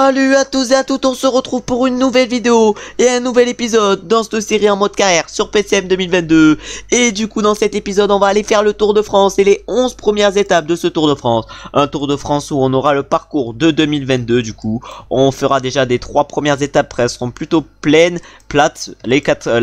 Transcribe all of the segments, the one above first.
Salut à tous et à toutes, on se retrouve pour une nouvelle vidéo et un nouvel épisode dans cette série en mode carrière sur PCM 2022. Et du coup dans cet épisode on va aller faire le Tour de France et les 11 premières étapes de ce Tour de France. Un Tour de France où on aura le parcours de 2022 du coup. On fera déjà des 3 premières étapes, elles seront plutôt pleines, plates, la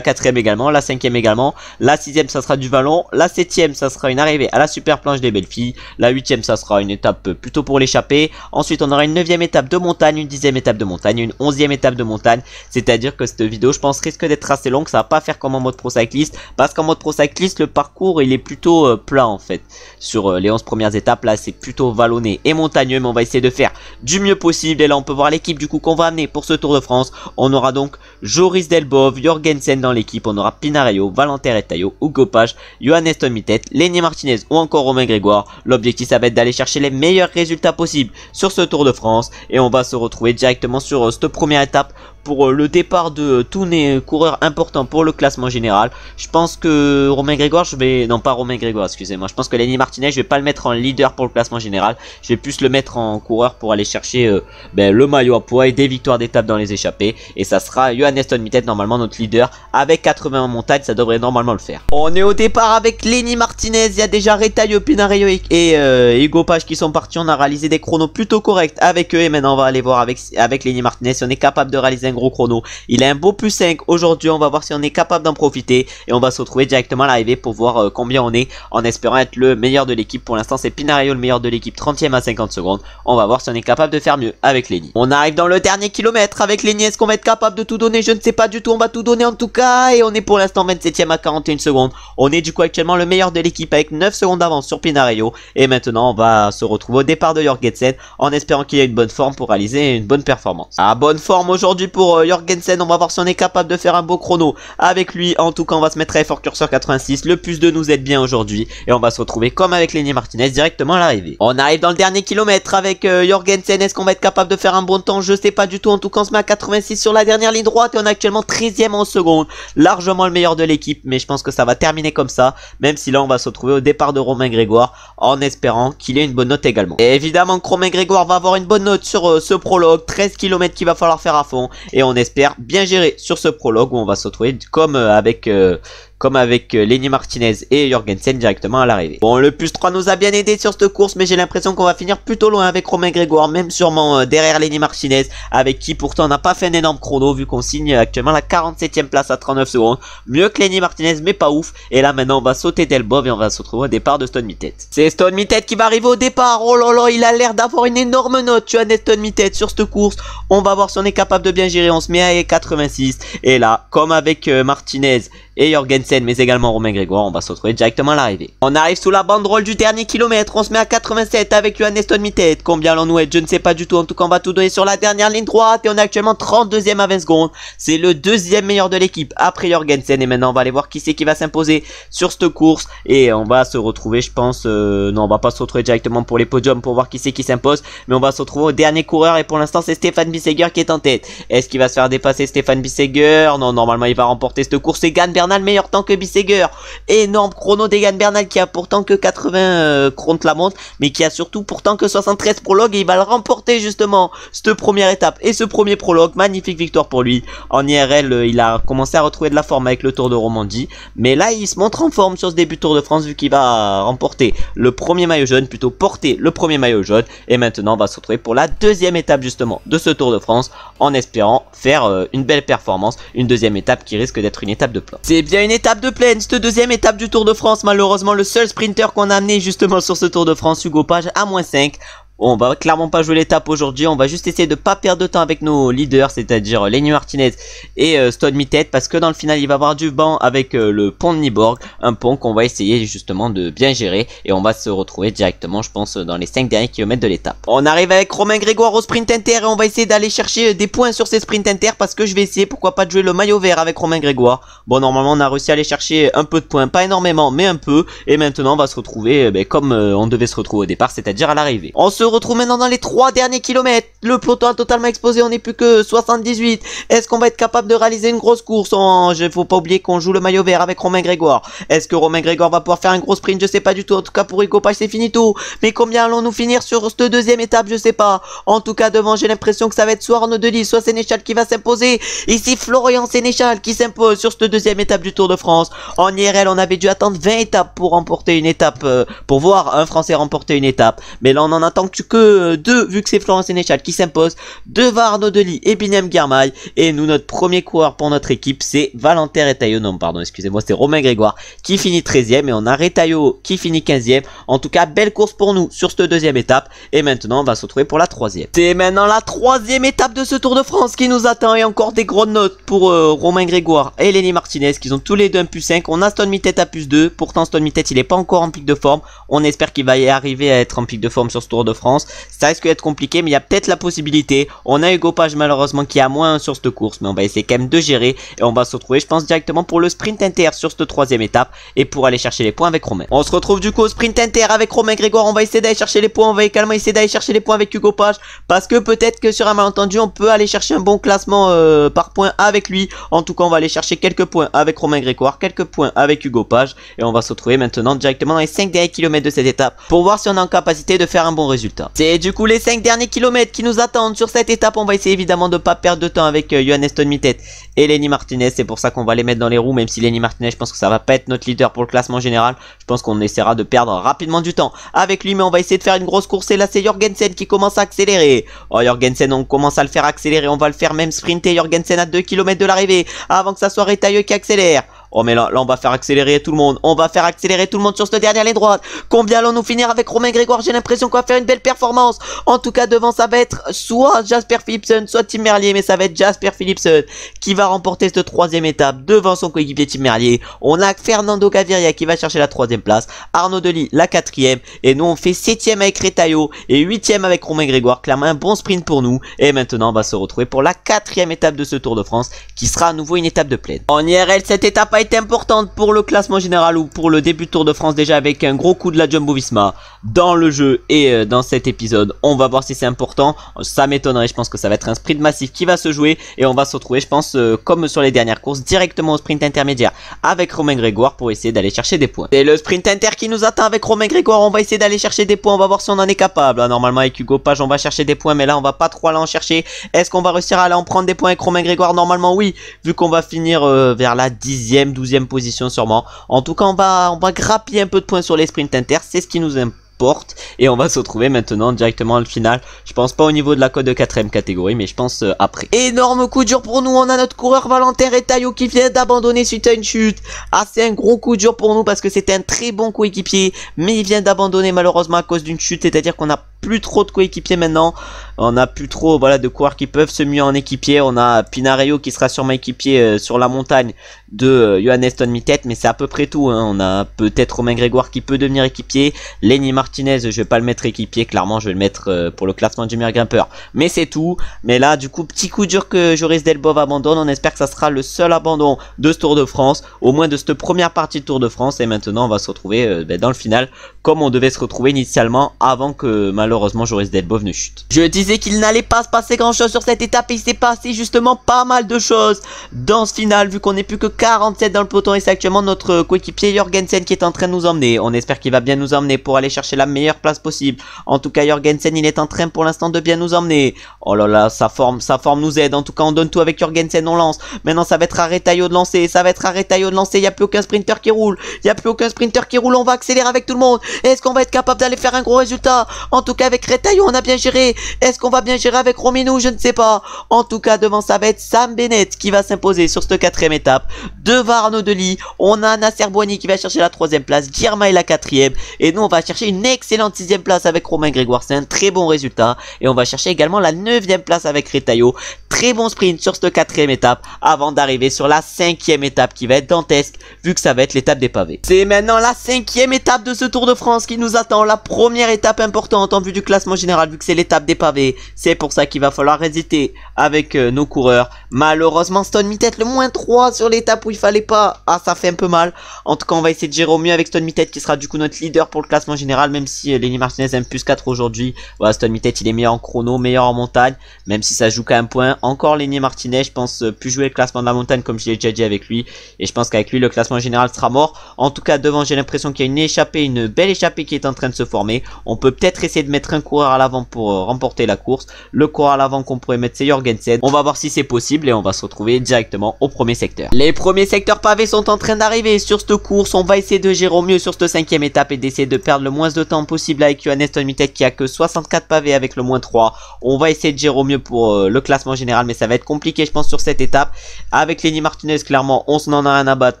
4ème également, la 5ème également, la 6ème ça sera du vallon, la 7ème ça sera une arrivée à la super planche des belles filles, la 8ème ça sera une étape plutôt pour l'échappée, ensuite on aura une 9ème étape de montagne, une 10ème étape de montagne, une 11ème étape de montagne, c'est-à-dire que cette vidéo je pense risque d'être assez longue, ça va pas faire comme en mode pro cycliste, parce qu'en mode pro cycliste le parcours il est plutôt plat en fait, sur les 11 premières étapes, là c'est plutôt vallonné et montagneux, mais on va essayer de faire du mieux possible, et là on peut voir l'équipe du coup qu'on va amener pour ce Tour de France. On aura donc Joris Delbov, Jorgensen dans l'équipe, on aura Pinarello, Valentin Retailleau, Hugo Page, Johannes Tonmitet, Lenny Martinez ou encore Romain Grégoire. L'objectif ça va être d'aller chercher les meilleurs résultats possibles sur ce Tour de France, et on va se retrouver directement sur cette première étape pour le départ de tous les coureurs importants pour le classement général. Je pense que Romain Grégoire, non pas Romain Grégoire, excusez-moi, je pense que Lenny Martinez, je vais pas le mettre en leader pour le classement général, je vais plus le mettre en coureur pour aller chercher le maillot à poids et des victoires d'étape dans les échappées, et ça sera Johannes Tonmitet normalement notre leader, avec 80 en montagne, ça devrait normalement le faire. On est au départ avec Lenny Martinez, il y a déjà Retailleau, Pinarello et Hugo Page qui sont partis, on a réalisé des chronos plutôt corrects avec eux, et maintenant on va aller voir avec Lenny Martinez si on est capable de réaliser un gros chrono. Il a un beau plus 5 aujourd'hui, on va voir si on est capable d'en profiter, et on va se retrouver directement à l'arrivée pour voir combien on est, en espérant être le meilleur de l'équipe. Pour l'instant c'est Pinarello le meilleur de l'équipe, 30ème à 50 secondes, on va voir si on est capable de faire mieux avec Lenny. On arrive dans le dernier kilomètre avec Lenny, est-ce qu'on va être capable de tout donner? Je ne sais pas du tout, on va tout donner en tout cas, et on est pour l'instant 27ème à 41 secondes, on est du coup actuellement le meilleur de l'équipe avec 9 secondes d'avance sur Pinarello, et maintenant on va se retrouver au départ de Jorgensen en espérant qu'il ait une bonne forme pour réaliser une bonne performance. À bonne forme aujourd'hui pour Jorgensen, on va voir si on est capable de faire un beau chrono avec lui. En tout cas on va se mettre à effort curseur 86, le plus 2 nous aide bien aujourd'hui, et on va se retrouver comme avec Lenny Martinez directement à l'arrivée. On arrive dans le dernier kilomètre avec Jorgensen, est-ce qu'on va être capable de faire un bon temps? Je sais pas du tout, en tout cas on se met à 86 sur la dernière ligne droite, et on est actuellement 13ème en seconde, largement le meilleur de l'équipe, mais je pense que ça va terminer comme ça, même si là on va se retrouver au départ de Romain Grégoire, en espérant qu'il ait une bonne note également. Et évidemment que Romain Grégoire va avoir une bonne note sur ce prologue, 13 km qu'il va falloir faire à fond, et on espère bien gérer sur ce prologue où on va se retrouver comme avec Lenny Martinez et Jorgensen directement à l'arrivée. Bon, le plus 3 nous a bien aidé sur cette course, mais j'ai l'impression qu'on va finir plutôt loin avec Romain Grégoire, même sûrement derrière Lenny Martinez, avec qui pourtant on n'a pas fait un énorme chrono, vu qu'on signe actuellement la 47ème place à 39 secondes. Mieux que Lenny Martinez, mais pas ouf. Et là maintenant on va sauter Delbov et on va se retrouver au départ de Tonmitet. C'est Tonmitet qui va arriver au départ. Oh là là, il a l'air d'avoir une énorme note, Johannes Tonmitet, sur cette course. On va voir si on est capable de bien gérer. On se met à 86. Et là, comme avec Martinez et Jorgensen, mais également Romain Grégoire, on va se retrouver directement à l'arrivée. On arrive sous la banderole du dernier kilomètre, on se met à 87 avec Johannes Tonmitet. Combien allons-nous être? Je ne sais pas du tout, en tout cas on va tout donner sur la dernière ligne droite, et on est actuellement 32ème à 20 secondes. C'est le deuxième meilleur de l'équipe après Jorgensen, et maintenant on va aller voir qui c'est qui va s'imposer sur cette course, et on va se retrouver, je pense, non on va pas se retrouver directement pour les podiums pour voir qui c'est qui s'impose, mais on va se retrouver au dernier coureur, et pour l'instant c'est Stefan Bissegger qui est en tête. Est-ce qu'il va se faire dépasser Stefan Bissegger? Non, normalement il va remporter cette course. C'est Egan Bernal, meilleur temps que Bissegger. Énorme chrono d'Egan Bernal qui a pourtant que 80 contre la montre, mais qui a surtout pourtant que 73 prologues, et il va le remporter justement cette première étape et ce premier prologue. Magnifique victoire pour lui. En IRL il a commencé à retrouver de la forme avec le Tour de Romandie, mais là il se montre en forme sur ce début de Tour de France, vu qu'il va remporter le premier maillot jaune, plutôt porter le premier maillot jaune, et maintenant on va se retrouver pour la deuxième étape justement de ce Tour de France, en espérant faire une belle performance, une deuxième étape qui risque d'être une étape de plat. C'est bien une étape de plaine, cette deuxième étape du Tour de France. Malheureusement le seul sprinter qu'on a amené justement sur ce Tour de France, Hugo Page, à -5. On va clairement pas jouer l'étape aujourd'hui, on va juste essayer de pas perdre de temps avec nos leaders, c'est-à-dire Lenny Martinez et Tonmitet, parce que dans le final il va y avoir du vent avec le pont de Nyborg, un pont qu'on va essayer justement de bien gérer, et on va se retrouver directement je pense dans les 5 derniers kilomètres de l'étape. On arrive avec Romain Grégoire au sprint inter, et on va essayer d'aller chercher des points sur ces sprints inter, parce que je vais essayer pourquoi pas de jouer le maillot vert avec Romain Grégoire. Bon, normalement on a réussi à aller chercher un peu de points, pas énormément mais un peu, et maintenant on va se retrouver comme on devait se retrouver au départ, c'est-à-dire à l'arrivée. On se se retrouve maintenant dans les 3 derniers kilomètres. Le peloton a totalement explosé, on n'est plus que 78. Est-ce qu'on va être capable de réaliser une grosse course? Il faut pas oublier qu'on joue le maillot vert avec Romain Grégoire. Est-ce que Romain Grégoire va pouvoir faire un gros sprint? Je sais pas du tout. En tout cas pour Hugo Page c'est fini tout. Mais combien allons-nous finir sur cette deuxième étape? Je sais pas. En tout cas devant j'ai l'impression que ça va être soit Arnaud Delis, soit Sénéchal qui va s'imposer. Ici Florian Sénéchal qui s'impose sur cette deuxième étape du Tour de France. En IRL on avait dû attendre 20 étapes pour remporter une étape, pour voir un Français remporter une étape. Mais là on en attend que 2 vu que c'est Florian Sénéchal qui s'impose devant Arnaud Delis et Biniam Girmay. Et nous notre premier coureur pour notre équipe c'est Valentin Retailleau. Non pardon excusez-moi, c'est Romain Grégoire qui finit 13e et on a Retailleau qui finit 15e. En tout cas belle course pour nous sur cette deuxième étape. Et maintenant on va se retrouver pour la troisième. C'est maintenant la troisième étape de ce Tour de France qui nous attend. Et encore des grosses notes pour Romain Grégoire et Lenny Martinez qui ont tous les deux un +5. On a Stone Mittet à +2. Pourtant Stone Mittet il est pas encore en pic de forme. On espère qu'il va y arriver à être en pic de forme sur ce Tour de France. Ça risque d'être compliqué mais il y a peut-être la possibilité. On a Hugo Page malheureusement qui a moins sur cette course. Mais on va essayer quand même de gérer. Et on va se retrouver je pense directement pour le sprint inter sur cette troisième étape. Et pour aller chercher les points avec Romain. On se retrouve du coup au sprint inter avec Romain Grégoire. On va essayer d'aller chercher les points. On va également essayer d'aller chercher les points avec Hugo Page. Parce que peut-être que sur un malentendu on peut aller chercher un bon classement par points avec lui. En tout cas on va aller chercher quelques points avec Romain Grégoire, quelques points avec Hugo Page. Et on va se retrouver maintenant directement dans les 5 derniers kilomètres de cette étape. Pour voir si on est en capacité de faire un bon résultat. C'est du coup les 5 derniers kilomètres qui nous attendent sur cette étape. On va essayer évidemment de ne pas perdre de temps avec Johannes Stone Mittet et Lenny Martinez. C'est pour ça qu'on va les mettre dans les roues. Même si Lenny Martinez je pense que ça va pas être notre leader pour le classement général. Je pense qu'on essaiera de perdre rapidement du temps avec lui. Mais on va essayer de faire une grosse course. Et là c'est Jorgensen qui commence à accélérer. Oh Jorgensen on commence à le faire accélérer. On va le faire même sprinter Jorgensen à 2 km de l'arrivée. Avant que ça soit Retailleau qui accélère. Oh mais là on va faire accélérer tout le monde. On va faire accélérer tout le monde sur cette dernière ligne droite. Combien allons-nous finir avec Romain Grégoire? J'ai l'impression qu'on va faire une belle performance. En tout cas devant ça va être soit Jasper Philipsen, soit Tim Merlier. Mais ça va être Jasper Philipsen qui va remporter cette troisième étape devant son coéquipier Tim Merlier. On a Fernando Gaviria qui va chercher la 3e place. Arnaud Delis la 4e. Et nous on fait 7e avec Retailleau et 8e avec Romain Grégoire. Clairement un bon sprint pour nous. Et maintenant on va se retrouver pour la 4e étape de ce Tour de France qui sera à nouveau une étape de plaine. En IRL cette étape a été importante pour le classement général ou pour le début de Tour de France déjà avec un gros coup de la Jumbo-Visma dans le jeu et dans cet épisode. On va voir si c'est important. Ça m'étonnerait, je pense que ça va être un sprint massif qui va se jouer et on va se retrouver je pense comme sur les dernières courses directement au sprint intermédiaire avec Romain Grégoire pour essayer d'aller chercher des points. C'est le sprint inter qui nous attend avec Romain Grégoire. On va essayer d'aller chercher des points, on va voir si on en est capable. Normalement avec Hugo Page on va chercher des points mais là on va pas trop aller en chercher. Est-ce qu'on va réussir à aller en prendre des points avec Romain Grégoire? Normalement oui, vu qu'on va finir vers la 10e, 12e position sûrement. En tout cas on va grappiller un peu de points sur les sprints inter, c'est ce qui nous importe. Et on va se retrouver maintenant directement au final. Je pense pas au niveau de la cote de 4ème catégorie mais je pense après. Énorme coup dur pour nous, on a notre coureur Valentin Retailleau qui vient d'abandonner suite à une chute. Ah c'est un gros coup dur pour nous parce que c'était un très bon coéquipier mais il vient d'abandonner malheureusement à cause d'une chute. C'est à dire qu'on a plus trop de coéquipiers maintenant. On a plus trop voilà de coureurs qui peuvent se muer en équipier. On a Pinarello qui sera sûrement équipier sur la montagne de Johannes Stone Mittet, mais c'est à peu près tout hein. On a peut-être Romain Grégoire qui peut devenir équipier. Lenny Martinez je vais pas le mettre équipier, clairement je vais le mettre pour le classement du meilleur grimpeur. Mais c'est tout. Mais là du coup petit coup dur que Joris Delbov abandonne. On espère que ça sera le seul abandon de ce Tour de France, au moins de cette première partie de Tour de France. Et maintenant on va se retrouver dans le final comme on devait se retrouver initialement avant que malheureusement Joris Delbov ne chute. Je disais qu'il n'allait pas se passer grand chose sur cette étape et il s'est passé justement pas mal de choses dans ce final vu qu'on n'est plus que 47 dans le peloton et c'est actuellement notre coéquipier Jorgensen qui est en train de nous emmener. On espère qu'il va bien nous emmener pour aller chercher la meilleure place possible. En tout cas Jorgensen il est en train pour l'instant de bien nous emmener. Oh là là sa forme nous aide. En tout cas on donne tout avec Jorgensen, on lance. Maintenant ça va être à Retailleau de lancer. Ça va être à Retailleau de lancer. Il n'y a plus aucun sprinter qui roule. Il n'y a plus aucun sprinter qui roule. On va accélérer avec tout le monde. Est-ce qu'on va être capable d'aller faire un gros résultat? En tout cas avec Retailleau on a bien géré. Est-ce qu'on va bien gérer avec Rominou? Je ne sais pas. En tout cas devant ça va être Sam Bennett qui va s'imposer sur cette 4ème étape. Devant Arnaud Delis, on a Nasser Boigny qui va chercher la 3ème place, Girmay la 4ème. Et nous on va chercher une excellente 6ème place avec Romain Grégoire. C'est un très bon résultat. Et on va chercher également la 9ème place avec Retailleau. Très bon sprint sur cette 4ème étape avant d'arriver sur la 5ème étape qui va être dantesque vu que ça va être l'étape des pavés. C'est maintenant la 5ème étape de ce Tour de France qui nous attend. La première étape importante. On vue du classement général, vu que c'est l'étape des pavés, c'est pour ça qu'il va falloir hésiter avec nos coureurs. Malheureusement, Stone Mittet le moins 3 sur l'étape où il fallait pas. Ah, ça fait un peu mal. En tout cas, on va essayer de gérer au mieux avec Stone Mittet qui sera du coup notre leader pour le classement général, même si Lenny Martinez a un plus 4 aujourd'hui. Voilà, Stone Mittet il est meilleur en chrono, meilleur en montagne, même si ça joue qu'à un point. Encore Lenny Martinez, je pense plus jouer le classement de la montagne comme je l'ai déjà dit avec lui, et je pense qu'avec lui le classement général sera mort. En tout cas, devant, j'ai l'impression qu'il y a une échappée, une belle échappée qui est en train de se former. On peut peut-être essayer de mettre un coureur à l'avant pour remporter la course. Le coureur à l'avant qu'on pourrait mettre, c'est Jorgensen. On va voir si c'est possible et on va se retrouver directement au premier secteur. Les premiers secteurs pavés sont en train d'arriver sur cette course. On va essayer de gérer au mieux sur cette 5e étape et d'essayer de perdre le moins de temps possible avec Johannes Stone Mittet qui a que 64 pavés avec le moins 3. On va essayer de gérer au mieux pour le classement général, mais ça va être compliqué je pense sur cette étape. Avec Lenny Martinez, clairement, on s'en a rien à battre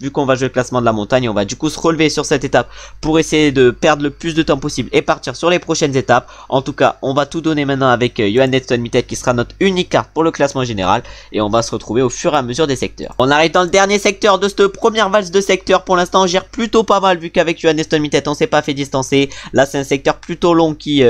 vu qu'on va jouer le classement de la montagne. Et on va du coup se relever sur cette étape pour essayer de perdre le plus de temps possible et partir sur les prochaines étapes. En tout cas, on va tout donner maintenant avec Johannes Stone Mittet qui sera notre unique carte pour le classement général et on va se retrouver au fur et à mesure des secteurs. On arrive dans le dernier secteur de cette première valse de secteur. Pour l'instant, on gère plutôt pas mal vu qu'avec Johannes Stone Mittet, on s'est pas fait distancer. Là, c'est un secteur plutôt long qui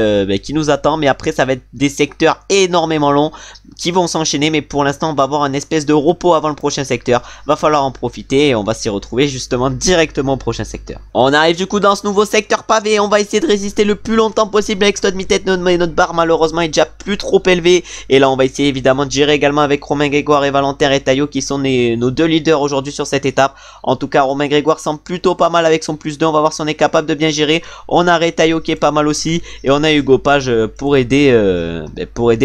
nous attend, mais après, ça va être des secteurs énormément longs qui vont s'enchaîner, mais pour l'instant, on va avoir un espèce de repos avant le prochain secteur. Va falloir en profiter et on va s'y retrouver justement directement au prochain secteur. On arrive du coup dans ce nouveau secteur pavé. On va essayer de résister le plus longtemps possible avec Stone Mittet. Notre barre malheureusement est déjà plus trop élevée. Et là on va essayer évidemment de gérer également avec Romain Grégoire et Valentin Retailleau qui sont nos deux leaders aujourd'hui sur cette étape. En tout cas Romain Grégoire semble plutôt pas mal avec son plus 2. On va voir si on est capable de bien gérer. On a Retailleau qui est pas mal aussi. Et on a Hugo Page pour aider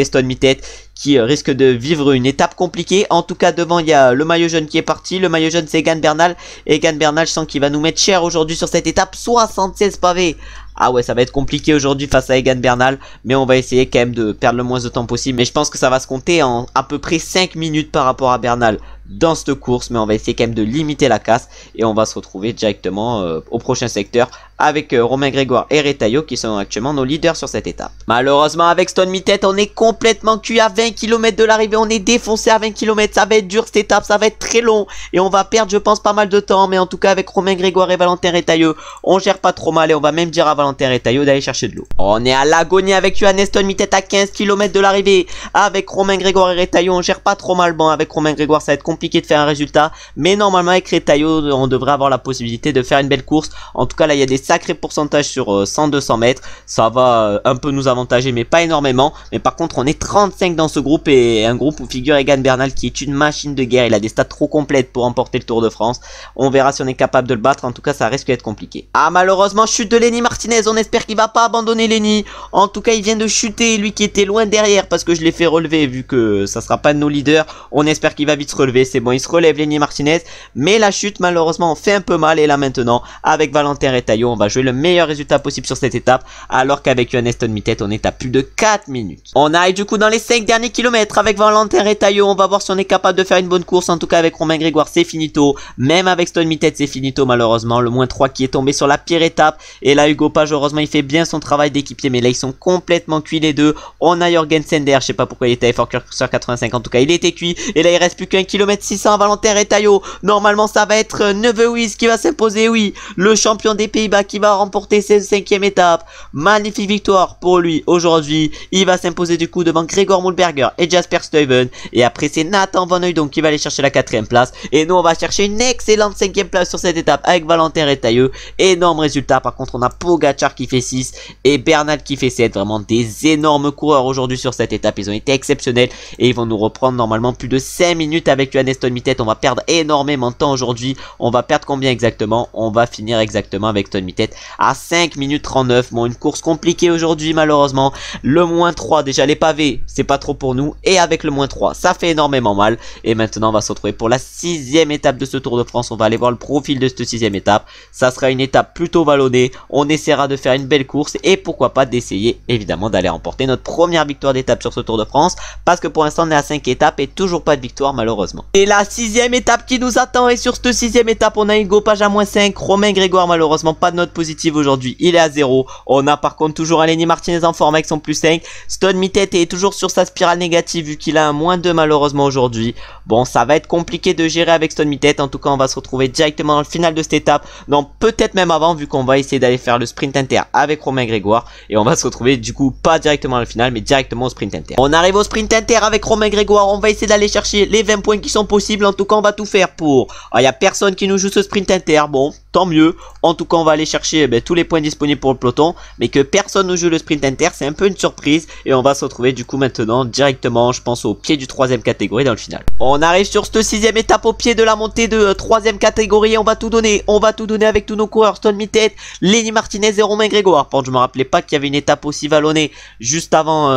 Stone Mittet qui risque de vivre une étape compliquée. En tout cas devant il y a le maillot jaune qui est parti. Le maillot jaune c'est Egan Bernal. Egan Bernal je sens qu'il va nous mettre cher aujourd'hui sur cette étape. 76 pavés. Ah ouais, ça va être compliqué aujourd'hui face à Egan Bernal, mais on va essayer quand même de perdre le moins de temps possible. Mais je pense que ça va se compter en à peu près 5 minutes par rapport à Bernal dans cette course, mais on va essayer quand même de limiter la casse et on va se retrouver directement au prochain secteur avec Romain Grégoire et Retailleau qui sont actuellement nos leaders sur cette étape. Malheureusement avec Stone Mittet, on est complètement cuit à 20 km de l'arrivée, on est défoncé à 20 km, ça va être dur cette étape, ça va être très long et on va perdre je pense pas mal de temps, mais en tout cas avec Romain Grégoire et Valentin Retailleau, on gère pas trop mal et on va même dire à Valentin Retailleau d'aller chercher de l'eau. On est à l'agonie avec Johannes Stone Mittet à 15 km de l'arrivée. Avec Romain Grégoire et Retailleau, on gère pas trop mal. Bon, avec Romain Grégoire, ça va être compliqué de faire un résultat. Mais normalement, avec Retailleau, on devrait avoir la possibilité de faire une belle course. En tout cas, là, il y a des sacrés pourcentages sur 100-200 mètres. Ça va un peu nous avantager, mais pas énormément. Mais par contre, on est 35 dans ce groupe et un groupe où figure Egan Bernal qui est une machine de guerre. Il a des stats trop complètes pour remporter le Tour de France. On verra si on est capable de le battre. En tout cas, ça risque d'être compliqué. Ah, malheureusement, chute de Lenny Martinez. On espère qu'il va pas abandonner Lenny. En tout cas, il vient de chuter, lui qui était loin derrière parce que je l'ai fait relever vu que ça sera pas de nos leaders. On espère qu'il va vite se relever. C'est bon, il se relève Lenny Martinez. Mais la chute, malheureusement, on fait un peu mal. Et là maintenant, avec Valentin Retailleau, on va jouer le meilleur résultat possible sur cette étape. Alors qu'avec Johannes Stone Mittet, on est à plus de 4 minutes. On arrive du coup dans les 5 derniers kilomètres avec Valentin Retailleau. On va voir si on est capable de faire une bonne course. En tout cas, avec Romain Grégoire, c'est finito. Même avec Stone Mittet, c'est finito malheureusement. Le moins 3 qui est tombé sur la pire étape. Et là, Hugo Page, heureusement, il fait bien son travail d'équipier, mais là ils sont complètement cuits les deux. On a Jorgensen derrière, je sais pas pourquoi il était à sur 85, en tout cas il était cuit. Et là il reste plus qu'un kilomètre 600 à Valentin Retailleau. Normalement ça va être Neuwehuis qui va s'imposer, oui, le champion des Pays-Bas qui va remporter cette 5e étape. Magnifique victoire pour lui aujourd'hui. Il va s'imposer du coup devant Gregor Mollberger et Jasper Stuyven. Et après c'est Nathan Van Hooydonk qui va aller chercher la 4e place. Et nous on va chercher une excellente 5e place sur cette étape avec Valentin Retailleau. Énorme résultat. Par contre on a Pogacar qui fait 6 et Bernal qui fait 7. Vraiment des énormes coureurs aujourd'hui sur cette étape. Ils ont été exceptionnels et ils vont nous reprendre normalement plus de 5 minutes avec Johannes Stone Mittet. On va perdre énormément de temps aujourd'hui. On va perdre combien exactement? On va finir exactement avec Stone Mittet à 5 minutes 39. Bon, une course compliquée aujourd'hui malheureusement. Le moins 3, déjà les pavés, c'est pas trop pour nous. Et avec le moins 3, ça fait énormément mal. Et maintenant on va se retrouver pour la 6e étape de ce Tour de France. On va aller voir le profil de cette 6e étape. Ça sera une étape plutôt vallonnée. On essaiera de faire une belle course et pourquoi pas d'essayer évidemment d'aller remporter notre première victoire d'étape sur ce Tour de France, parce que pour l'instant on est à 5 étapes et toujours pas de victoire malheureusement. Et la 6e étape qui nous attend, et sur cette 6e étape on a Hugo Page à moins 5, Romain Grégoire malheureusement pas de note positive aujourd'hui, il est à 0. On a par contre toujours un Lenny Martinez en forme avec son plus 5. Stone Mittet est toujours sur sa spirale négative vu qu'il a un moins 2 malheureusement aujourd'hui. Bon, ça va être compliqué de gérer avec Stone Mittet. En tout cas, on va se retrouver directement dans le final de cette étape. Non, peut-être même avant vu qu'on va essayer d'aller faire le sprint inter avec Romain Grégoire. Et on va se retrouver du coup pas directement dans le final mais directement au sprint inter. On arrive au sprint inter avec Romain Grégoire. On va essayer d'aller chercher les 20 points qui sont possibles. En tout cas, on va tout faire pour... Il n'y a personne qui nous joue ce sprint inter. Bon, tant mieux. En tout cas, on va aller chercher tous les points disponibles pour le peloton. Mais que personne nous joue le sprint inter, c'est un peu une surprise. Et on va se retrouver du coup maintenant directement, je pense, au pied du 3ème catégorie dans le final. On arrive sur cette 6ème étape au pied de la montée de 3ème catégorie. On va tout donner. On va tout donner avec tous nos coureurs. Stone Mittet, Lenny Martinez et Romain Grégoire. Bon, je me rappelais pas qu'il y avait une étape aussi vallonnée juste avant,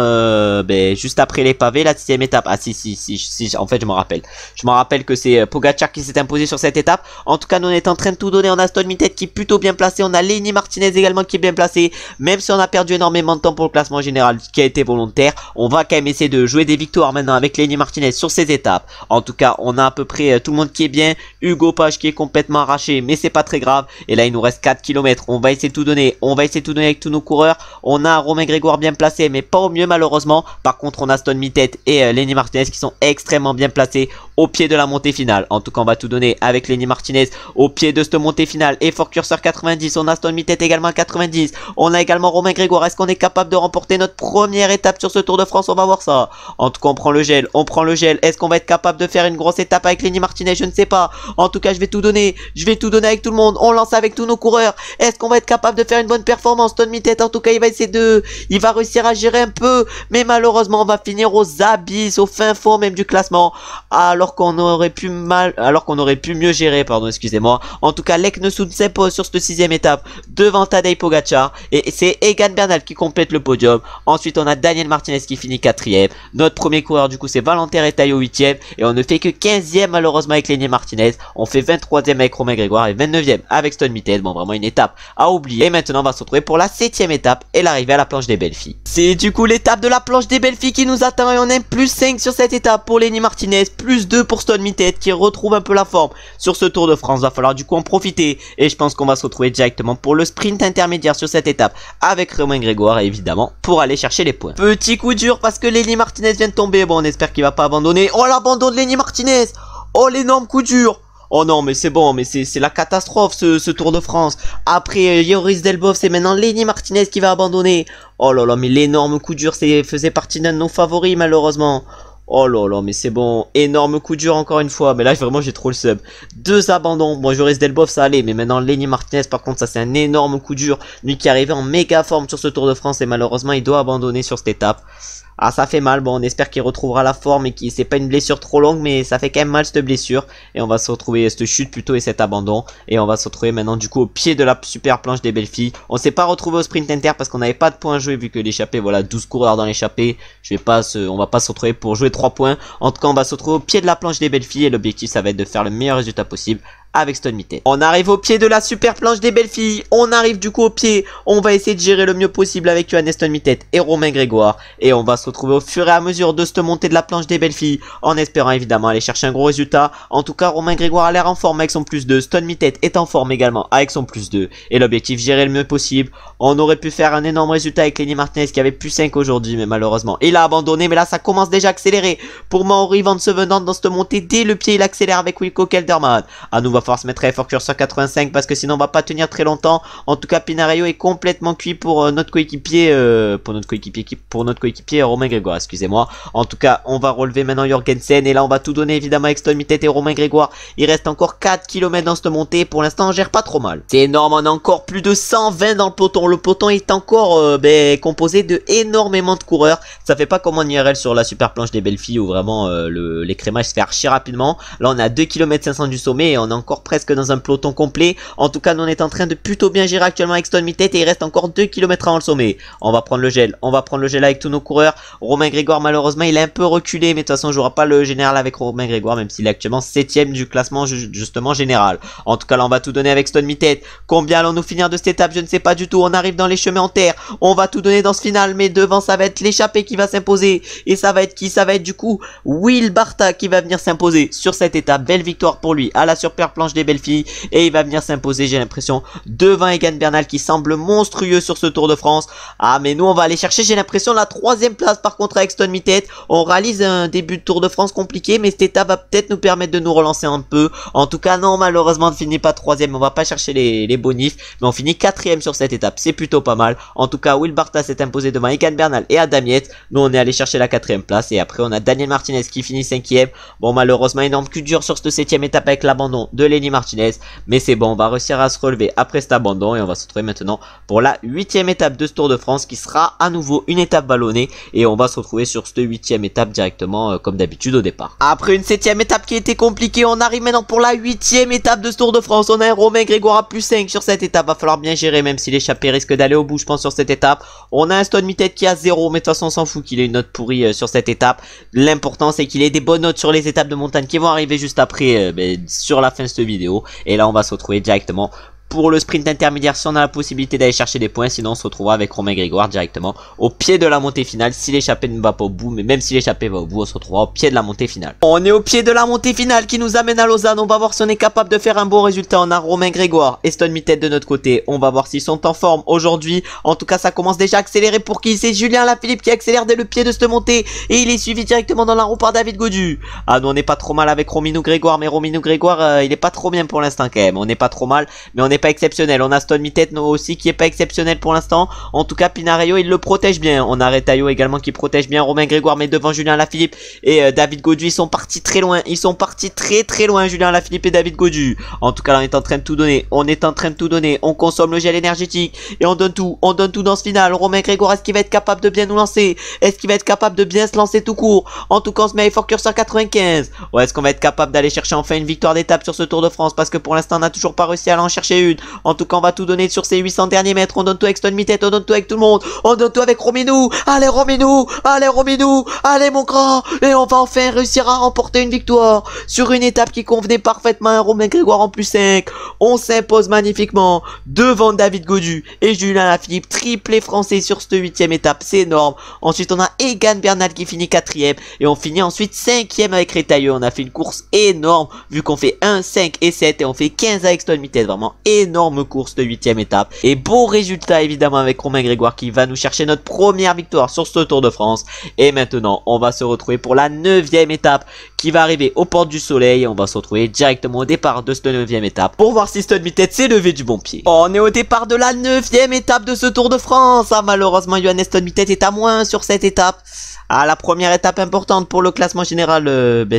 juste après les pavés, la 6ème étape. Ah si, en fait je me rappelle. Je me rappelle que c'est Pogacar qui s'est imposé sur cette étape. En tout cas, nous on est en train de tout donner. On a Stone Mittet qui est plutôt bien placé. On a Lenny Martinez également qui est bien placé. Même si on a perdu énormément de temps pour le classement général qui a été volontaire, on va quand même essayer de jouer des victoires maintenant avec Lenny Martinez sur ces étapes. En tout cas, on a à peu près tout le monde qui est bien. Hugo Page qui est complètement arraché, mais c'est pas très grave. Et là, il nous reste 4 km. On va essayer de tout donner. On va essayer de tout donner avec tous nos coureurs. On a Romain Grégoire bien placé, mais pas au mieux malheureusement. Par contre, on a Stone Mittet et Lenny Martinez qui sont extrêmement bien placés au pied de la montée finale. En tout cas, on va tout donner avec Lenny Martinez au pied de cette montée finale. Et Fort Curseur 90. On a Stone Mittet également à 90. On a également Romain Grégoire. Est-ce qu'on est capable de remporter notre première étape sur ce Tour de France? On va voir ça. En tout cas, on prend le gel. On prend le gel. Est-ce qu'on va être capable de faire une grosse étape avec Lenny Martinez? Je ne sais pas. En tout cas, je vais tout donner. Je vais tout donner avec tout le monde. On lance avec tous nos coureurs. Est-ce qu'on va être capable de faire une bonne performance? Stone Mittet, en tout cas, il va essayer de... Il va réussir à gérer un peu. Mais malheureusement, on va finir aux abysses, au fin fond même du classement. Alors qu'on aurait pu mieux gérer, pardon, excusez-moi. En tout cas, Leknesund s'impose sur cette 6ème étape devant Tadej Pogacar. Et c'est Egan Bernal qui complète le podium. Ensuite, on a Daniel Martinez qui finit 4ème. Notre premier coureur, du coup, c'est Valentin Retailleau 8ème. Et on ne fait que 15ème, malheureusement, avec Lenny Martinez. On fait 23ème avec Romain Grégoire et 29ème avec Stone Mittet. Bon, vraiment une étape à oublier. Et maintenant, on va se retrouver pour la 7ème étape et l'arrivée à la planche des belles filles. C'est du coup l'étape de la planche des belles filles qui nous attend. Et on a plus 5 sur cette étape pour Lenny Martinez. Plus 2 pour Stone Mittet qui retrouve un peu la forme sur ce Tour de France. Va falloir du coup en profiter. Et je pense qu'on va se retrouver directement pour le sprint intermédiaire sur cette étape avec Romain Grégoire évidemment pour aller chercher les points. Petit coup dur parce que Lenny Martinez vient de tomber. Bon, on espère qu'il va pas abandonner. Oh, l'abandon de Lenny Martinez. Oh, l'énorme coup dur. Oh non, mais c'est bon, mais c'est la catastrophe ce Tour de France. Après Joris Delboff, c'est maintenant Lenny Martinez qui va abandonner. Oh là là, mais l'énorme coup dur, faisait partie d'un de nos favoris malheureusement. Oh là là, mais c'est bon. Énorme coup dur encore une fois. Mais là, vraiment, j'ai trop le sub. 2 abandons. Bon, Joris Delboff, ça allait. Mais maintenant, Lenny Martinez, par contre, ça, c'est un énorme coup dur. Lui qui est arrivé en méga forme sur ce Tour de France. Et malheureusement, il doit abandonner sur cette étape. Ah, ça fait mal. Bon, on espère qu'il retrouvera la forme et que c'est pas une blessure trop longue, mais ça fait quand même mal cette blessure. Et on va se retrouver, cette chute plutôt et cet abandon. Et on va se retrouver maintenant du coup au pied de la super planche des belles filles. On s'est pas retrouvé au sprint inter parce qu'on n'avait pas de points à jouer vu que l'échappée, voilà, 12 coureurs dans l'échappée. On va pas se retrouver pour jouer 3 points. En tout cas, on va se retrouver au pied de la planche des belles filles et l'objectif, ça va être de faire le meilleur résultat possible avec Stone Mittet. On arrive au pied de la super planche des belles filles. On arrive du coup au pied. On va essayer de gérer le mieux possible avec Johannes Stone Mittet et Romain Grégoire. Et on va se retrouver au fur et à mesure de cette montée de la planche des belles filles. En espérant évidemment aller chercher un gros résultat. En tout cas, Romain Grégoire a l'air en forme avec son plus 2. Stone Mittet est en forme également avec son plus 2. Et l'objectif, gérer le mieux possible. On aurait pu faire un énorme résultat avec Lenny Martinez qui avait plus 5 aujourd'hui. Mais malheureusement, il a abandonné. Mais là, ça commence déjà à accélérer. Pour Mauri Van Sevenant dans cette montée, dès le pied, il accélère avec Wilco Kelderman. À nous, va falloir se mettre à effort sur 85 parce que sinon on va pas tenir très longtemps. En tout cas, Pinarello est complètement cuit pour notre coéquipier Romain Grégoire, excusez-moi. En tout cas, on va relever maintenant Jorgensen et là on va tout donner évidemment avec Stone Mittet et Romain Grégoire. Il reste encore 4 km dans cette montée. Pour l'instant, on gère pas trop mal. C'est énorme, on a encore plus de 120 dans le peloton. Le peloton est encore composé de énormément de coureurs. Ça fait pas comme en IRL sur la super planche des belles filles où vraiment l'écrémage se fait archi rapidement. Là, on a 2 km 500 du sommet et on est encore presque dans un peloton complet. En tout cas, nous on est en train de plutôt bien gérer actuellement avec Stone Mittet et il reste encore 2 km avant le sommet. On va prendre le gel. On va prendre le gel avec tous nos coureurs. Romain Grégoire, malheureusement, il est un peu reculé, mais de toute façon, je n'aurai pas le général avec Romain Grégoire, même s'il est actuellement 7ème du classement justement général. En tout cas, là, on va tout donner avec Stone Mittet. Combien allons-nous finir de cette étape? Je ne sais pas du tout. On arrive dans les chemins en terre. On va tout donner dans ce final, mais devant, ça va être l'échappée qui va s'imposer. Et ça va être qui? Ça va être du coup Will Barta qui va venir s'imposer sur cette étape. Belle victoire pour lui à la super planche planche des belles filles et il va venir s'imposer, j'ai l'impression, devant Egan Bernal qui semble monstrueux sur ce Tour de France. Ah mais nous on va aller chercher, j'ai l'impression, la 3ème place par contre avec Stone Mittet. On réalise un début de Tour de France compliqué, mais cette étape va peut-être nous permettre de nous relancer un peu. En tout cas non, malheureusement on ne finit pas 3ème, on va pas chercher les bonifs, mais on finit 4ème sur cette étape, c'est plutôt pas mal. En tout cas Will Barta s'est imposé devant Egan Bernal et Adam Yates. Nous on est allé chercher la 4ème place et après on a Daniel Martinez qui finit 5ème. Bon malheureusement énorme cul dur sur cette 7ème étape avec l'abandon de Lenny Martinez, mais c'est bon, on va réussir à se relever après cet abandon et on va se retrouver maintenant pour la 8ème étape de ce Tour de France qui sera à nouveau une étape vallonnée et on va se retrouver sur cette 8ème étape directement comme d'habitude au départ. Après une 7ème étape qui était compliquée, on arrive maintenant pour la 8ème étape de ce Tour de France. On a un Romain Grégoire à plus 5 sur cette étape, va falloir bien gérer même si l'échappée risque d'aller au bout je pense sur cette étape. On a un Stone Mittet qui a 0, mais de toute façon on s'en fout qu'il ait une note pourrie sur cette étape. L'important c'est qu'il ait des bonnes notes sur les étapes de montagne qui vont arriver juste après sur la fin de cette vidéo. Et là on va se retrouver directement pour le sprint intermédiaire si on a la possibilité d'aller chercher des points, sinon on se retrouvera avec Romain Grégoire directement au pied de la montée finale si l'échappée ne va pas au bout, mais même si l'échappée va au bout on se retrouvera au pied de la montée finale. On est au pied de la montée finale qui nous amène à Lausanne, on va voir si on est capable de faire un bon résultat. On a Romain Grégoire et Stone Mittet de notre côté, on va voir s'ils sont en forme aujourd'hui. En tout cas ça commence déjà à accélérer pour qui? C'est Julien Lafilippe qui accélère dès le pied de cette montée et il est suivi directement dans la roue par David Gaudu. Ah nous on n'est pas trop mal avec Romino Grégoire, mais Romino Grégoire il est pas trop bien pour l'instant quand même. On n'est pas trop mal mais on n'est pas exceptionnel. On a Stone Mittet aussi qui est pas exceptionnel pour l'instant. En tout cas Pinarello il le protège bien. On a Retailleau également qui protège bien Romain Grégoire, mais devant Julien Lafilippe et David Gaudu ils sont partis très loin. Ils sont partis très loin, Julien Lafilippe et David Gaudu. En tout cas là on est en train de tout donner. On est en train de tout donner. On consomme le gel énergétique et on donne tout. On donne tout dans ce final. Romain Grégoire, est-ce qu'il va être capable de bien nous lancer? Est-ce qu'il va être capable de bien se lancer tout court? En tout cas on se met à effort curseur 95. Ouais, est-ce qu'on va être capable d'aller chercher enfin une victoire d'étape sur ce Tour de France? Parce que pour l'instant on n'a toujours pas réussi à en chercher une. En tout cas on va tout donner sur ces 800 derniers mètres. On donne tout avec Stone Mittet, on donne tout avec tout le monde. On donne tout avec Romino. Allez Romino, allez Romino, allez mon grand. Et on va enfin réussir à remporter une victoire sur une étape qui convenait parfaitement à Romain Grégoire en plus 5. On s'impose magnifiquement devant David Gaudu et Julien Lafilippe, triplé français sur cette 8ème étape, c'est énorme. Ensuite on a Egan Bernal qui finit 4ème et on finit ensuite 5ème avec Retailleau. On a fait une course énorme vu qu'on fait 1, 5 et 7 et on fait 15 avec Stone Mittet. Vraiment énorme course de 8ème étape et beau résultat évidemment avec Romain Grégoire qui va nous chercher notre première victoire sur ce Tour de France. Et maintenant on va se retrouver pour la 9ème étape qui va arriver aux portes du soleil et on va se retrouver directement au départ de cette 9ème étape pour voir si Stone Mittet s'est levé du bon pied. On est au départ de la 9ème étape de ce Tour de France. Ah, malheureusement Johannes Stone Mittet est à moins sur cette étape. Ah, la première étape importante pour le classement général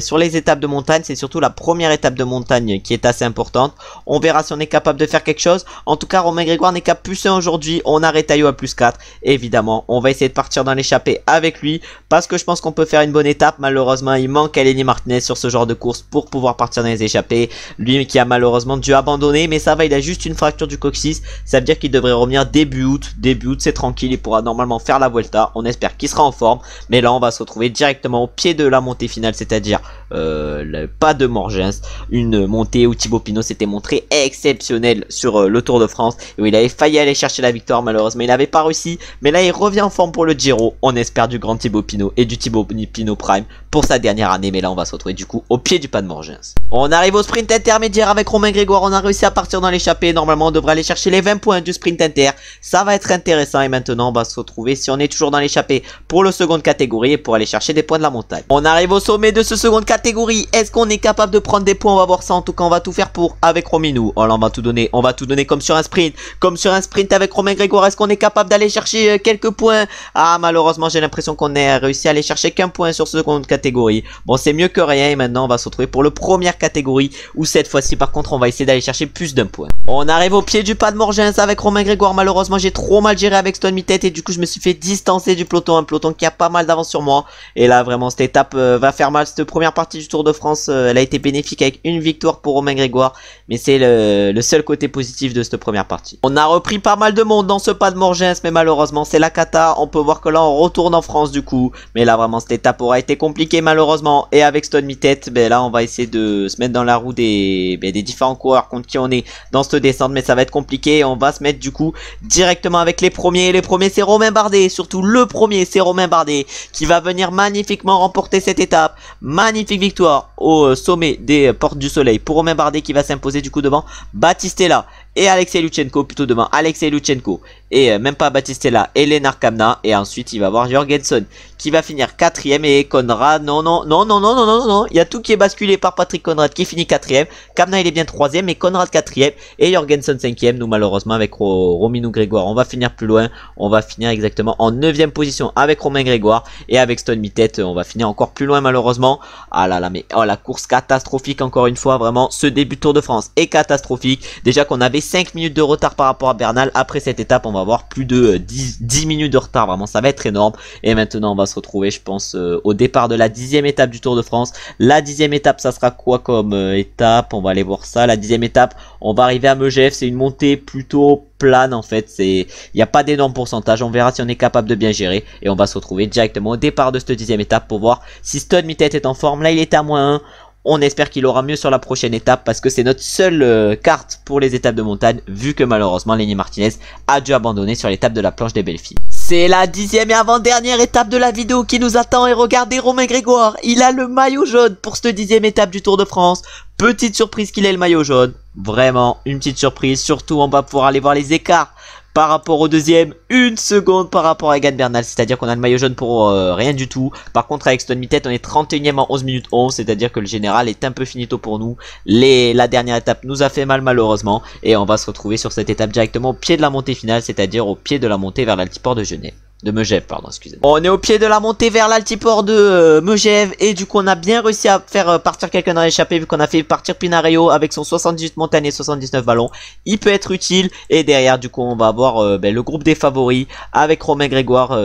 sur les étapes de montagne, c'est surtout la première étape de montagne qui est assez importante. On verra si on est capable de faire quelque chose. En tout cas, Romain Grégoire n'est qu'à plus 1 aujourd'hui. On a Retailleau à plus 4. Évidemment, on va essayer de partir dans l'échappée avec lui parce que je pense qu'on peut faire une bonne étape. Malheureusement, il manque à Lenny Martinez sur ce genre de course pour pouvoir partir dans les échappées. Lui qui a malheureusement dû abandonner, mais ça va, il a juste une fracture du coccyx. Ça veut dire qu'il devrait revenir début août. Début août, c'est tranquille, il pourra normalement faire la Vuelta. On espère qu'il sera en forme. Mais là on va se retrouver directement au pied de la montée finale, c'est-à-dire le pas de Morgens, une montée où Thibaut Pinot s'était montré exceptionnel sur le Tour de France et où il avait failli aller chercher la victoire. Malheureusement il n'avait pas réussi, mais là il revient en forme pour le Giro. On espère du grand Thibaut Pinot et du Thibaut Pinot Prime pour sa dernière année, mais là on va se retrouver du coup au pied du pas de Morgens. On arrive au sprint intermédiaire avec Romain Grégoire. On a réussi à partir dans l'échappée. Normalement on devrait aller chercher les 20 points du sprint inter. Ça va être intéressant et maintenant on va se retrouver, si on est toujours dans l'échappée, pour le seconde catégorie et pour aller chercher des points de la montagne. On arrive au sommet de ce seconde catégorie. Est-ce qu'on est capable de prendre des points? On va voir ça. En tout cas on va tout faire pour avec Romino. Oh là, on va tout donner comme sur un sprint avec Romain Grégoire. Est-ce qu'on est capable d'aller chercher quelques points? Ah, malheureusement j'ai l'impression qu'on a réussi à aller chercher qu'un point sur ce seconde catégorie. Bon, c'est mieux que rien et maintenant on va se retrouver pour le première catégorie où cette fois-ci par contre on va essayer d'aller chercher plus d'un point. On arrive au pied du pas de Morgens avec Romain Grégoire. Malheureusement j'ai trop mal géré avec Stone Mittet et du coup je me suis fait distancer du peloton, un peloton qui a pas mal d'avance sur moi. Et là vraiment cette étape va faire mal. Cette première partie du Tour de France elle a été bénéfique avec une victoire pour Romain Grégoire, mais c'est le seul côté positif de cette première partie. On a repris pas mal de monde dans ce pas de Morgens, mais malheureusement c'est la cata. On peut voir que là on retourne en France du coup, mais là vraiment cette étape aura été compliquée malheureusement. Et avec avec Stone Mi-Tête, ben là on va essayer de se mettre dans la roue des différents coureurs contre qui on est dans cette descente, mais ça va être compliqué. On va se mettre du coup directement avec les premiers. Les premiers c'est Romain Bardet, surtout le premier c'est Romain Bardet qui va venir magnifiquement remporter cette étape. Magnifique victoire au sommet des Portes du Soleil pour Romain Bardet qui va s'imposer du coup devant Battistella et Alexei Lutsenko, plutôt devant Alexei Lutsenko et même pas Battistella et Lennart Kamna. Et ensuite il va voir Jorgensen qui va finir 4ème et Conrad, non, il y a tout qui est basculé par Patrick Conrad qui finit 4ème. Kamna il est bien 3ème et Conrad 4ème et Jorgensen 5ème. Nous malheureusement avec Romino Grégoire on va finir plus loin, on va finir exactement en 9ème position avec Romain Grégoire et avec Stone Mi-Tête on va finir encore plus loin malheureusement. Ah là là, mais oh la course catastrophique encore une fois, vraiment ce début de Tour de France est catastrophique. Déjà qu'on avait 5 minutes de retard par rapport à Bernal, après cette étape on va avoir plus de 10 minutes de retard, vraiment ça va être énorme. Et maintenant on va se retrouver je pense au départ de la 10ème étape du Tour de France. La 10ème étape ça sera quoi comme étape, on va aller voir ça. La 10ème étape on va arriver à Megève, c'est une montée plutôt plane en fait, il n'y a pas d'énorme pourcentage, on verra si on est capable de bien gérer et on va se retrouver directement au départ de cette 10ème étape pour voir si Stone Mi-Tête est en forme. Là il est à -1, on espère qu'il aura mieux sur la prochaine étape parce que c'est notre seule carte pour les étapes de montagne vu que malheureusement Lenny Martinez a dû abandonner sur l'étape de la planche des belles filles. C'est la 10ème et avant-dernière étape de la vidéo qui nous attend et regardez Romain Grégoire, il a le maillot jaune pour cette 10ème étape du Tour de France. Petite surprise qu'il ait le maillot jaune, vraiment une petite surprise, surtout on va pouvoir aller voir les écarts par rapport au deuxième, 1 seconde par rapport à Egan Bernal, c'est-à-dire qu'on a le maillot jaune pour rien du tout. Par contre avec Stone Mi-Tête on est 31ème en 11 minutes 11, c'est-à-dire que le général est un peu finito pour nous. La dernière étape nous a fait mal malheureusement et on va se retrouver sur cette étape directement au pied de la montée finale, c'est-à-dire au pied de la montée vers l'altiport de Genève. De Megève, pardon, excusez-moi. On est au pied de la montée vers l'altiport de Megève et du coup on a bien réussi à faire partir quelqu'un dans l'échappée vu qu'on a fait partir Pinarello avec son 78 montagne et 79 ballons. Il peut être utile et derrière du coup on va avoir le groupe des favoris avec Romain Grégoire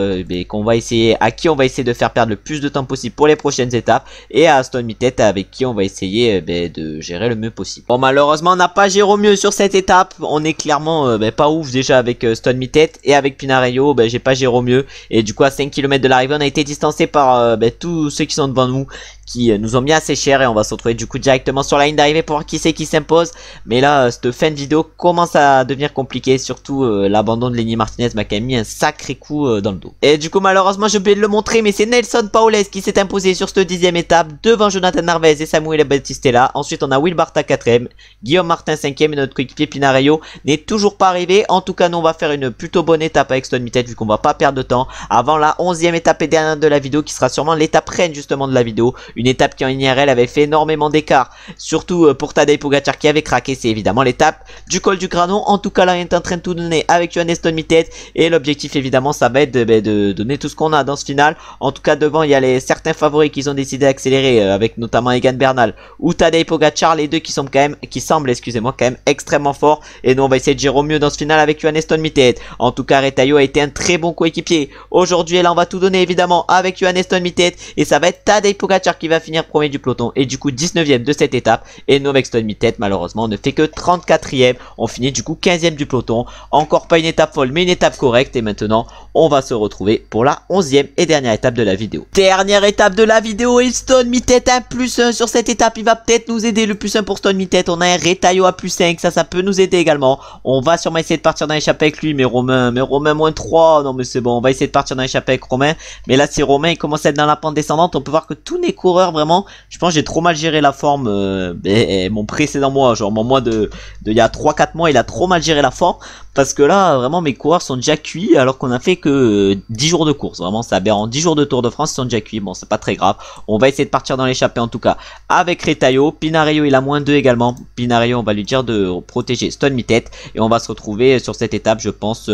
qu'on va essayer, à qui on va essayer de faire perdre le plus de temps possible pour les prochaines étapes et à Stone Mi-Tête avec qui on va essayer de gérer le mieux possible. Bon malheureusement on n'a pas géré au mieux sur cette étape, on est clairement pas ouf déjà avec Stone Mi-Tête et avec Pinarello j'ai pas géré au mieux et du coup à 5 km de l'arrivée on a été distancé par tous ceux qui sont devant nous qui nous ont mis assez cher et on va se retrouver du coup directement sur la ligne d'arrivée pour voir qui c'est qui s'impose. Mais là cette fin de vidéo commence à devenir compliqué, surtout l'abandon de Lenny Martinez m'a quand même mis un sacré coup dans le dos. Et du coup malheureusement j'ai oublié de le montrer mais c'est Nelson Paoles qui s'est imposé sur cette 10ème étape devant Jonathan Narvaez et Samuel Battistella. Ensuite on a Will Barta 4ème, Guillaume Martin 5ème et notre coéquipier Pinarello n'est toujours pas arrivé. En tout cas nous on va faire une plutôt bonne étape avec Stone Mi-Tête vu qu'on va pas perdre de temps avant la 11ème étape et dernière de la vidéo qui sera sûrement l'étape reine justement de la vidéo. Une étape qui en IRL avait fait énormément d'écart, surtout pour Tadej Pogacar qui avait craqué. C'est évidemment l'étape du col du Granon. En tout cas là on est en train de tout donner avec Johannes Stone Mi-Tête et l'objectif évidemment ça va être de donner tout ce qu'on a dans ce final. En tout cas devant il y a certains favoris qui ont décidé d'accélérer avec notamment Egan Bernal ou Tadej Pogacar, les deux qui semblent quand même extrêmement forts et nous on va essayer de gérer au mieux dans ce final avec Johannes Stone Mi-Tête. En tout cas Retailleau a été un très bon coéquipier aujourd'hui et là on va tout donner évidemment avec Johannes Stone Mi-Tête et ça va être Tadej Pogacar qui va finir premier du peloton et du coup 19ème de cette étape et nous avec Stone Mi-Tête malheureusement on ne fait que 34ème, on finit du coup 15ème du peloton. Encore pas une étape folle mais une étape correcte et maintenant on va se retrouver pour la 11ème et dernière étape de la vidéo. Dernière étape de la vidéo et Stone Mi-Tête à +1 sur cette étape, il va peut-être nous aider le +1 pour Stone Mi-Tête. On a un Retailleau à +5, ça peut nous aider également. On va sûrement essayer de partir dans l'échappée avec lui mais Romain -3, non mais c'est bon, on va essayer de partir dans l'échappée avec Romain. Mais là si Romain il commence à être dans la pente descendante, on peut voir que tous les coureurs vraiment, je pense que j'ai trop mal géré la forme, mon précédent mois, genre mon mois de il y a 3-4 mois il a trop mal géré la forme parce que là vraiment mes coureurs sont déjà cuits alors qu'on a fait que 10 jours de course, vraiment c'est aberrant, 10 jours de Tour de France ils sont déjà cuits. Bon c'est pas très grave, on va essayer de partir dans l'échappée en tout cas avec Retailleau. Pinarello il a -2 également, Pinarello on va lui dire de protéger Stone Mi-Tête et on va se retrouver sur cette étape je pense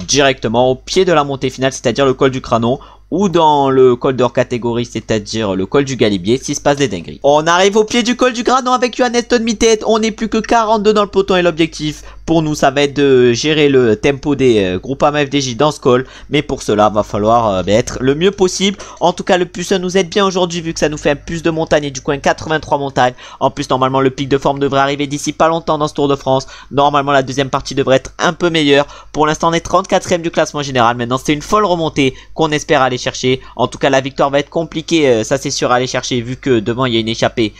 directement au pied de la montée finale, c'est-à-dire le col du Granon ou dans le col de hors catégorie, c'est-à-dire le col du Galibier, s'il se passe des dingueries. On arrive au pied du col du Granon avec Johannes Stone Mi-Tête, on n'est plus que 42 dans le peloton et l'objectif pour nous, ça va être de gérer le tempo des Groupama FDJ dans ce call. Mais pour cela, va falloir être le mieux possible. En tout cas, le plus 1 nous aide bien aujourd'hui vu que ça nous fait un plus de montagne et du coup un 83 montagnes. En plus, normalement, le pic de forme devrait arriver d'ici pas longtemps dans ce Tour de France. Normalement, la deuxième partie devrait être un peu meilleure. Pour l'instant, on est 34e du classement général. Maintenant, c'est une folle remontée qu'on espère aller chercher. En tout cas, la victoire va être compliquée, ça c'est sûr à aller chercher vu que devant il y a une échappée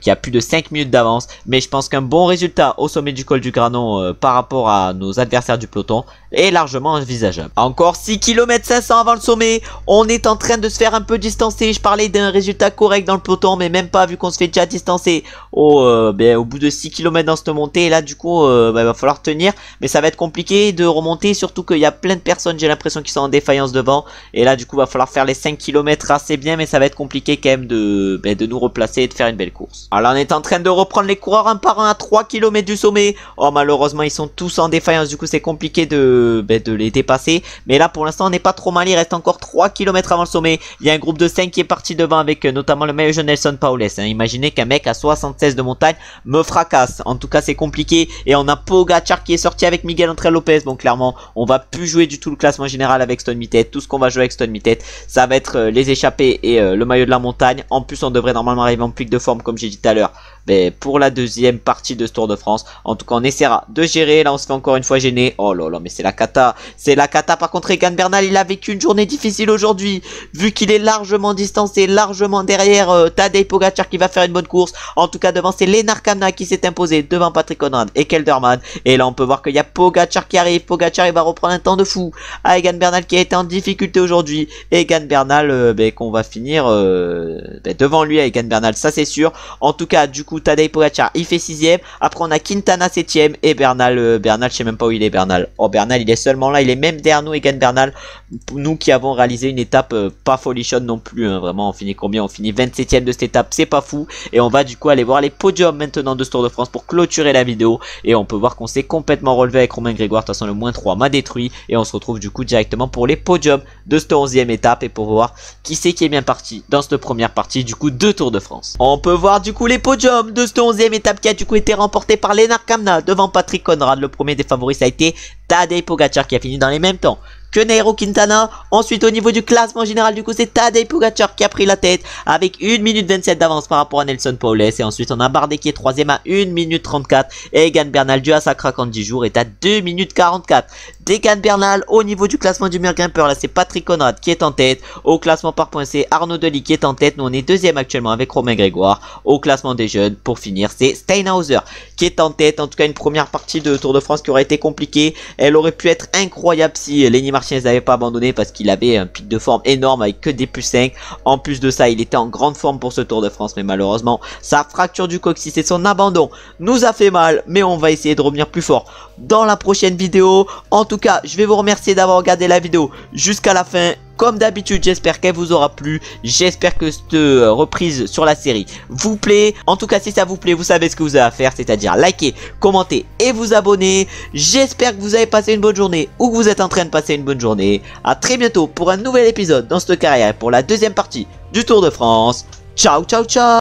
qui a plus de 5 minutes d'avance. Mais je pense qu'un bon résultat au sommet du col du Granon par rapport à nos adversaires du peloton est largement envisageable. Encore 6 km 500 avant le sommet. On est en train de se faire un peu distancer. Je parlais d'un résultat correct dans le peloton, mais même pas vu qu'on se fait déjà distancer au bout de 6 km dans cette montée. Et là du coup il va falloir tenir, mais ça va être compliqué de remonter, surtout qu'il y a plein de personnes, j'ai l'impression, qui sont en défaillance devant. Et là du coup va falloir faire les 5 km assez bien, mais ça va être compliqué quand même de nous replacer et de faire une belle course. Alors on est en train de reprendre les coureurs un par un à 3 km du sommet. Oh, malheureusement ils sont tous en défaillance, du coup c'est compliqué de les dépasser. Mais là pour l'instant on n'est pas trop mal, il reste encore 3 km avant le sommet. Il y a un groupe de 5 qui est parti devant avec notamment le maillot jaune Nelson Paules. Imaginez qu'un mec à 76 de montagne me fracasse. En tout cas c'est compliqué. Et on a Pogacar qui est sorti avec Miguel Ángel Lopez. Donc clairement on va plus jouer du tout le classement général avec Stone Mittet. Tout ce qu'on va jouer avec Stone Mittet, ça va être les échappées et le maillot de la montagne. En plus on devrait normalement arriver en pic de forme comme j'ai dit tout à l'heure pour la deuxième partie de ce Tour de France. En tout cas on essaiera de gérer. Là on se fait encore une fois gêner. Oh là là, mais c'est la cata. C'est la cata. Par contre Egan Bernal il a vécu une journée difficile aujourd'hui, vu qu'il est largement distancé, largement derrière Tadej Pogacar qui va faire une bonne course. En tout cas devant c'est Lennart Kamna qui s'est imposé devant Patrick Konrad et Kelderman. Et là on peut voir qu'il y a Pogacar qui arrive. Pogacar il va reprendre un temps de fou à Egan Bernal qui a été en difficulté aujourd'hui. Egan Bernal qu'on va finir devant lui à Egan Bernal, ça c'est sûr. En tout cas du coup Tadej Pogacar il fait 6ème. Après on a Quintana 7ème et Bernal je sais même pas où il est Bernal. Oh Bernal il est seulement là, il est même derrière nous Egan Bernal. Nous qui avons réalisé une étape pas folichonne non plus hein. Vraiment on finit combien? On finit 27ème de cette étape, c'est pas fou. Et on va du coup aller voir les podiums maintenant de ce Tour de France pour clôturer la vidéo. Et on peut voir qu'on s'est complètement relevé avec Romain Grégoire. De toute façon le moins 3 m'a détruit. Et on se retrouve du coup directement pour les podiums de cette 11ème étape. Et pour voir qui c'est qui est bien parti dans cette première partie du coup de Tour de France. On peut voir du coup les podiums de cette 11ème étape qui a du coup été remportée par Lennart Kamna devant Patrick Konrad. Le premier des favoris ça a été Tadej Pogacar qui a fini dans les mêmes temps que Nairo Quintana. Ensuite au niveau du classement général du coup c'est Tadej Pogacar qui a pris la tête avec 1 minute 27 d'avance par rapport à Nelson Paules. Et ensuite on a Bardet qui est 3ème à 1 minute 34. Et Egan Bernal dû à sa craque en 10 jours est à 2 minutes 44 d'Egan Bernal. Au niveau du classement du meilleur grimpeur là c'est Patrick Konrad qui est en tête. Au classement par points c'est Arnaud Delis qui est en tête. Nous on est 2ème actuellement avec Romain Grégoire. Au classement des jeunes pour finir c'est Steinhauser qui est en tête. En tout cas une première partie de Tour de France qui aurait été compliquée. Elle aurait pu être incroyable si Lenny Martinez n'avait pas abandonné parce qu'il avait un pic de forme énorme avec que des plus 5. En plus de ça il était en grande forme pour ce Tour de France, mais malheureusement sa fracture du coccyx et son abandon nous a fait mal. Mais on va essayer de revenir plus fort dans la prochaine vidéo. En tout cas je vais vous remercier d'avoir regardé la vidéo jusqu'à la fin. Comme d'habitude j'espère qu'elle vous aura plu. J'espère que cette reprise sur la série vous plaît. En tout cas si ça vous plaît vous savez ce que vous avez à faire, c'est-à-dire liker, commenter et vous abonner. J'espère que vous avez passé une bonne journée ou que vous êtes en train de passer une bonne journée. A très bientôt pour un nouvel épisode dans cette carrière pour la deuxième partie du Tour de France. Ciao ciao ciao.